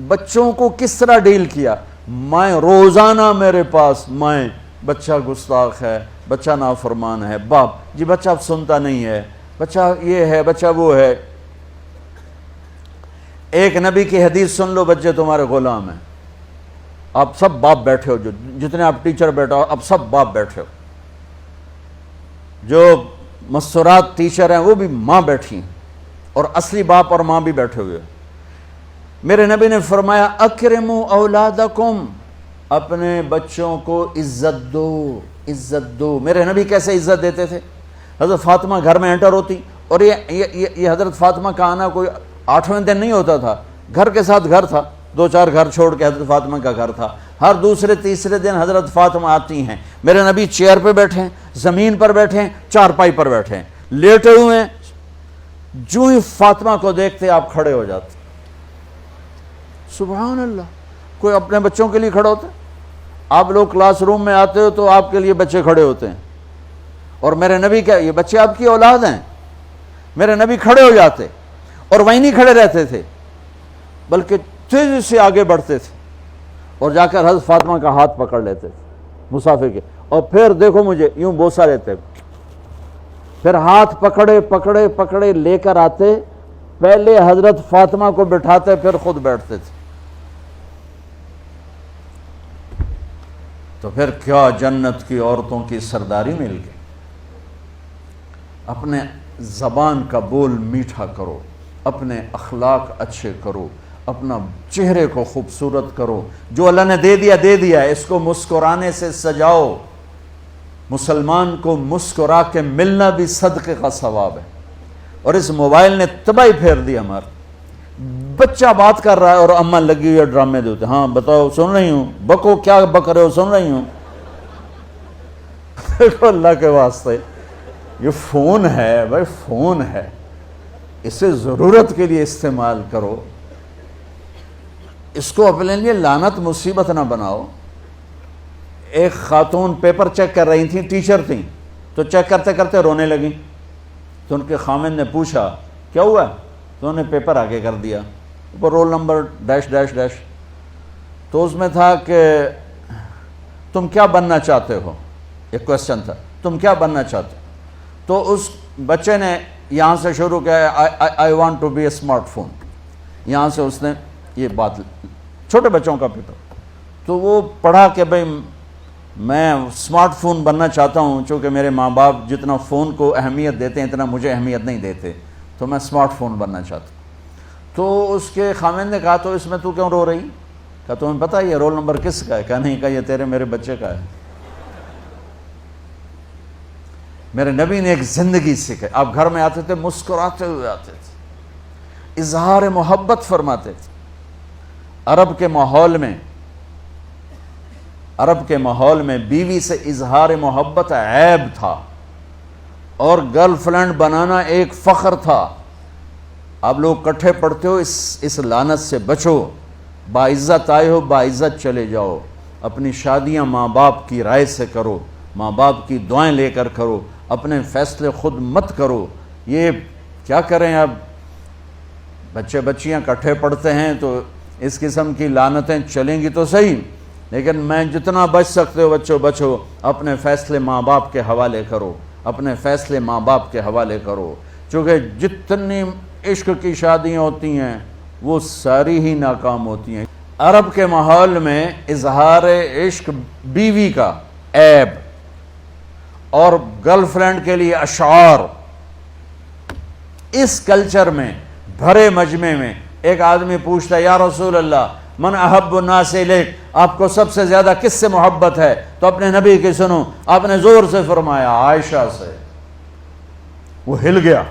بچوں کو کس طرح ڈیل کیا. میں روزانہ میرے پاس بچہ گستاخ ہے، بچہ نافرمان ہے، باپ جی بچہ اب سنتا نہیں ہے، بچہ یہ ہے، بچہ وہ ہے. ایک نبی کی حدیث سن لو، بچے تمہارے غلام ہیں. آپ سب باپ بیٹھے ہو، جتنے آپ ٹیچر بیٹھا ہو اب سب باپ بیٹھے ہو. جو مستورات ٹیچر ہیں وہ بھی ماں بیٹھی ہیں، اور اصلی باپ اور ماں بھی بیٹھے ہوئے. میرے نبی نے فرمایا اکرموا اولادکم، اپنے بچوں کو عزت دو، عزت دو. میرے نبی کیسے عزت دیتے تھے؟ حضرت فاطمہ گھر میں انٹر ہوتی، اور یہ حضرت فاطمہ کا آنا کوئی 8ویں دن نہیں ہوتا تھا، گھر کے ساتھ گھر تھا، 2-4 گھر چھوڑ کے حضرت فاطمہ کا گھر تھا. ہر دوسرے تیسرے دن حضرت فاطمہ آتی ہیں. میرے نبی چیئر پہ بیٹھے ہیں، زمین پر بیٹھے ہیں، چارپائی پر بیٹھے ہیں، لیٹے ہوئے ہیں. جو ہی فاطمہ کو دیکھتے آپ کھڑے ہو جاتے. سبحان اللہ. کوئی اپنے بچوں کے لیے کھڑا ہوتا ہے؟ آپ لوگ کلاس روم میں آتے ہو تو آپ کے لیے بچے کھڑے ہوتے ہیں، اور میرے نبی کیا یہ بچے آپ کی اولاد ہیں. میرے نبی کھڑے ہو جاتے، اور وہیں نہیں کھڑے رہتے تھے بلکہ تیزی سے آگے بڑھتے تھے، اور جا کر حضرت فاطمہ کا ہاتھ پکڑ لیتے تھے مسافر کے، اور پھر دیکھو مجھے یوں بوسہ لیتے، پھر ہاتھ پکڑے پکڑے پکڑے لے کر آتے. پہلے حضرت فاطمہ کو بٹھاتے پھر خود بیٹھتے تھے. تو پھر کیا جنت کی عورتوں کی سرداری مل گئی. اپنے زبان کا بول میٹھا کرو، اپنے اخلاق اچھے کرو، اپنا چہرے کو خوبصورت کرو. جو اللہ نے دے دیا ہے، اس کو مسکرانے سے سجاؤ. مسلمان کو مسکرا کے ملنا بھی صدقے کا ثواب ہے. اور اس موبائل نے تباہی پھیر دی ہمارا. بچہ بات کر رہا ہے اور اماں لگی ہوئی ہے ڈرامے دیتے، ہاں بتاؤ سن رہی ہوں، بکو کیا بک رہے ہو، سن رہی ہوں. دیکھو اللہ کے واسطے یہ فون ہے بھائی، فون ہے، اسے ضرورت کے لیے استعمال کرو. اس کو اپنے لیے لعنت مصیبت نہ بناؤ. ایک خاتون پیپر چیک کر رہی تھیں، ٹیچر تھیں، تو چیک کرتے کرتے رونے لگیں. تو ان کے خامند نے پوچھا کیا ہوا؟ تو انہوں نے پیپر آگے کر دیا، اوپر roll number dash dash dash. تو اس میں تھا کہ تم کیا بننا چاہتے ہو، ایک کویسچن تھا، تم کیا بننا چاہتے ہو. تو اس بچے نے یہاں سے شروع کیا، I want to be a smart phone. یہاں سے اس نے یہ بات، چھوٹے بچوں کا پیپر. تو وہ پڑھا کہ بھئی میں اسمارٹ فون بننا چاہتا ہوں، چونکہ میرے ماں باپ جتنا فون کو اہمیت دیتے ہیں اتنا مجھے اہمیت نہیں دیتے، تو میں اسمارٹ فون بننا چاہتا ہوں. تو اس کے خامند نے کہا تو اس میں تو کیوں رو رہی؟ کہا تمہیں پتہ یہ رول نمبر کس کا ہے؟ کہا نہیں. کہا یہ تیرے میرے بچے کا ہے. میرے نبی نے ایک زندگی سکھائی. آپ گھر میں آتے تھے مسکراتے ہوئے آتے تھے، اظہار محبت فرماتے تھے. عرب کے ماحول میں بیوی سے اظہار محبت عیب تھا، اور گرل فرینڈ بنانا ایک فخر تھا. آپ لوگ کٹھے پڑھتے ہو، اس لعنت سے بچو. باعزت آئے ہو، باعزت چلے جاؤ. اپنی شادیاں ماں باپ کی رائے سے کرو، ماں باپ کی دعائیں لے کر کرو، اپنے فیصلے خود مت کرو. یہ کیا کریں، اب بچے بچیاں کٹھے پڑھتے ہیں تو اس قسم کی لعنتیں چلیں گی تو صحیح، لیکن میں جتنا بچ سکتے ہو بچو بچو. اپنے فیصلے ماں باپ کے حوالے کرو، اپنے فیصلے ماں باپ کے حوالے کرو. چونکہ جتنی عشق کی شادیاں ہوتی ہیں وہ ساری ہی ناکام ہوتی ہیں. عرب کے ماحول میں اظہار عشق بیوی کا عیب، اور گرل فرینڈ کے لیے اشعار. اس کلچر میں بھرے مجمع میں ایک آدمی پوچھتا ہے یا رسول اللہ من احب الناس الیک، آپ کو سب سے زیادہ کس سے محبت ہے؟ تو اپنے نبی کی سنو. آپ نے زور سے فرمایا عائشہ سے. وہ ہل گیا،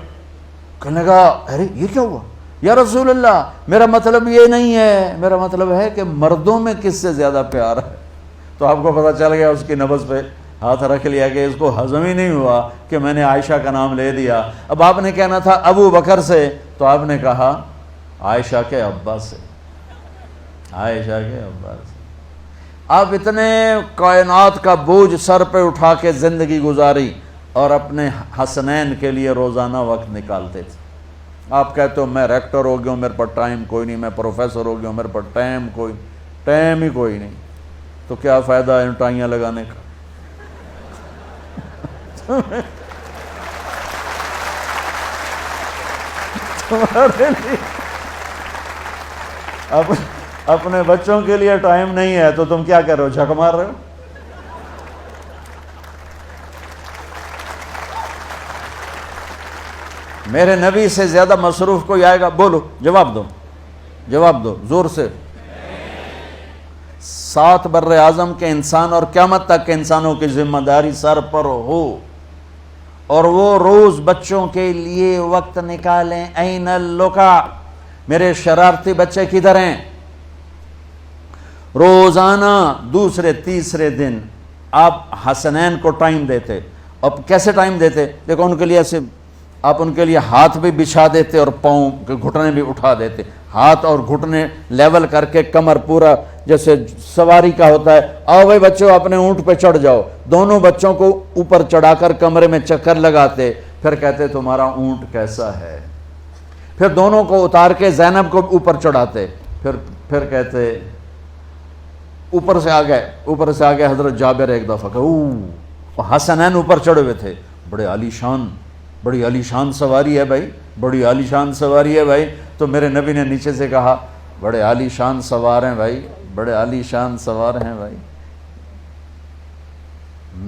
کہنے لگا ارے یہ کیا ہوا یا رسول اللہ، میرا مطلب یہ نہیں ہے، میرا مطلب ہے کہ مردوں میں کس سے زیادہ پیار ہے. تو آپ کو پتہ چل گیا، اس کی نبض پہ ہاتھ رکھ لیا کہ اس کو ہضم ہی نہیں ہوا کہ میں نے عائشہ کا نام لے دیا. اب آپ نے کہنا تھا ابو بکر سے، تو آپ نے کہا عائشہ کے ابا سے، عائشہ کے ابا سے. آپ اتنے کائنات کا بوجھ سر پہ اٹھا کے زندگی گزاری، اور اپنے حسنین کے لیے روزانہ وقت نکالتے تھے. آپ کہتے ہو میں ریکٹر ہو گیا ہوں، میرے پاس ٹائم کوئی نہیں، میں پروفیسر ہو گیا ہوں، میرے پاس ٹائم ہی کوئی نہیں، تو کیا فائدہ ہے ان ٹائیاں لگانے کا؟ تمہارے لیے اپنے بچوں کے لیے ٹائم نہیں ہے تو تم کیا کر رہے ہو، جھک مار رہے ہو؟ میرے نبی سے زیادہ مصروف کوئی آئے گا؟ بولو، جواب دو زور سے۔ 7 بر اعظم کے انسان اور قیامت تک کے انسانوں کی ذمہ داری سر پر ہو، اور وہ روز بچوں کے لیے وقت نکالیں۔ این اللقا، میرے شرارتی بچے کدھر ہیں؟ روزانہ دوسرے تیسرے دن آپ حسنین کو ٹائم دیتے۔ اب کیسے ٹائم دیتے؟ دیکھو ان کے لیے ایسے آپ ان کے لیے ہاتھ بھی بچھا دیتے اور پاؤں کے گھٹنے بھی اٹھا دیتے، ہاتھ اور گھٹنے لیول کر کے، کمر پورا جیسے سواری کا ہوتا ہے۔ آؤ بھائی بچوں اپنے اونٹ پہ چڑھ جاؤ، دونوں بچوں کو اوپر چڑھا کر کمرے میں چکر لگاتے، پھر کہتے تمہارا اونٹ کیسا ہے، پھر دونوں کو اتار کے زینب کو اوپر چڑھاتے، پھر کہتے اوپر سے آ گئے حضرت جابر ایک دفعہ کہ حسنین اوپر چڑھے ہوئے تھے، بڑی عالی شان سواری ہے بھائی، بڑی عالی شان سواری ہے بھائی، تو میرے نبی نے نیچے سے کہا بڑے عالی شان سوار ہیں بھائی، بڑے عالی شان سوار ہیں بھائی،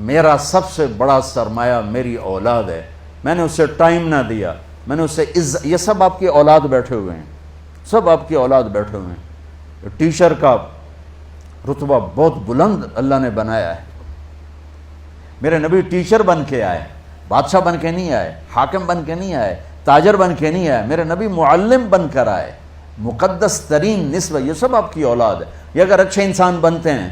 میرا سب سے بڑا سرمایہ میری اولاد ہے، میں نے اسے ٹائم نہ دیا، میں نے اسے یہ سب آپ کی اولاد بیٹھے ہوئے ہیں، سب آپ کی اولاد بیٹھے ہوئے ہیں۔ ٹیچر کا رتبہ بہت بلند اللہ نے بنایا ہے، میرے نبی ٹیچر بن کے آئے، بادشاہ بن کے نہیں آئے، حاکم بن کے نہیں آئے، تاجر بن کے نہیں آئے، میرے نبی معلم بن کر آئے، مقدس ترین نسبہ، یہ سب آپ کی اولاد ہے۔ یہ اگر اچھے انسان بنتے ہیں،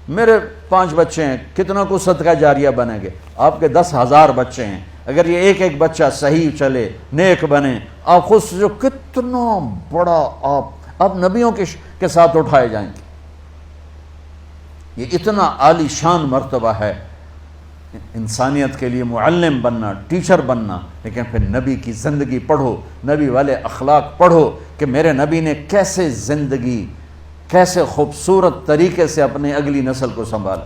میرے 5 بچے ہیں، کتنا کو صدقہ جاریہ بنیں گے؟ آپ کے 10,000 بچے ہیں، اگر یہ ایک بچہ صحیح چلے، نیک بنے، آپ خود سے جو کتنا بڑا آپ نبیوں کے ساتھ اٹھائے جائیں گے۔ یہ اتنا عالی شان مرتبہ ہے انسانیت کے لیے، معلم بننا، ٹیچر بننا، لیکن پھر نبی کی زندگی پڑھو، نبی والے اخلاق پڑھو کہ میرے نبی نے کیسے زندگی، کیسے خوبصورت طریقے سے اپنی اگلی نسل کو سنبھالا۔